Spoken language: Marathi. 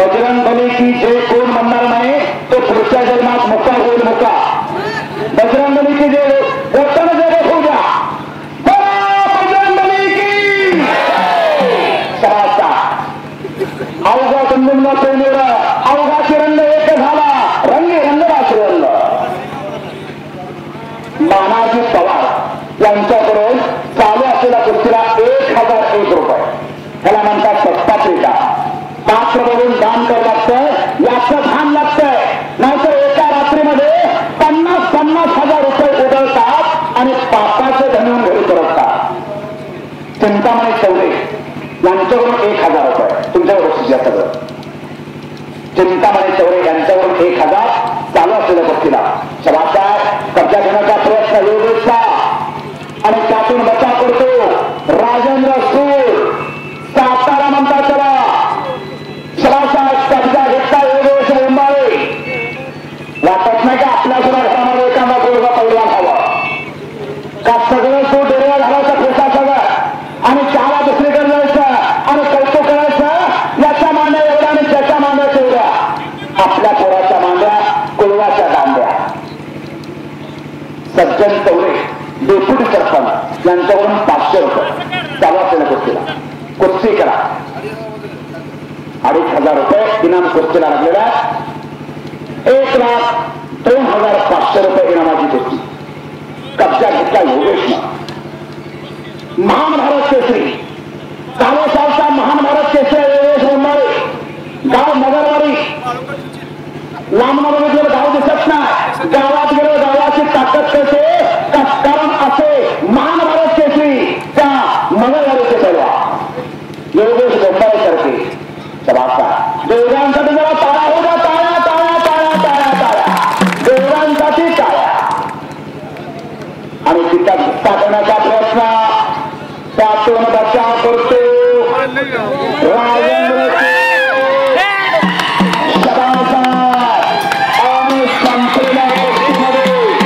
बजरंग बली की जे कोण म्हणणार नाही तो पुढच्या जन्मात मुका होईल मुका. बजरंग बली की जे वतन जगत होऊ द्या. बजरंग बली की सराचा अवघा बंधूंना प्रेमीर अवघा रंग एक झाला. रंगे रंगला रंग. मानाजी पवार यांच्याकडून चालू असलेल्या कुस्तीला 1001 रुपये. त्याला म्हणतात सत्तात्रिका. पात्र बघून दान करावं लागतं. याचं भान लागतंय. नाहीतर एका रात्रीमध्ये 50,000 रुपये उधळतात आणि पापाचे धनवून घरी परततात. चिंतामणी चौरे यांच्याकडून 1000 रुपये तुमच्यावर बक्षीस आहे सगळं. चिंतामणी चौरे यांच्याकडून 1000 चालू असलेल्या गोष्टीला सभाचा कब्जा घेण्याचा प्रयत्न योगेशचा आणि त्यातून बचाव करतो राजेंद्र सूर. सातारा म्हणतात त्याला. सभाचा कब्जा घेतला योगेश मुंबाळे. वाटत नाही का आपल्या सुद्धा घरामध्ये एखादा गोळगा पहिला हवा का सगळं तो डेरेवा घालायचा फेसा सगळं आणि चहाला दुसरीकडे जायचं आणि कौतुक करायचं. याच्या मांड्या एवढ्या आणि त्याच्या मांड्या तेवढ्या. आपल्या पोराच्या मांड्या कुळवाच्या दांड्या. सज्जन चौरे डेप्युटी सरपंच यांच्याकडून 500 रुपये चालू असलेल्या कुस्तीला. कुस्ती करा. 2,500 रुपये इनाम कुस्तीला लागलेला. 1,02,500 रुपये इनामाची कुस्ती. कब्जा घेतला योगेशनं. महान भारत केसरी कालोसावचा महान भारत केसरी योगेश मुंबाळे. गाव नगरवाडी. लांबनं बघितलेलं गाव दिसत नाही. गावात गेलो गावाची ताकद कसे कारण असे महान भारत केसरी त्या नगरवाडीचे पैलवा योगेश मुंबाळे सारखे. सभाचा देवरांसाठी जरा टाळ्या हो द्या. टाळ्या टाळ्या टाळ्या टाळ्या टाळ्या. देवरांसाठी टाळ्या. आणि तिचा गुप्ता करण्याचा प्रयत्न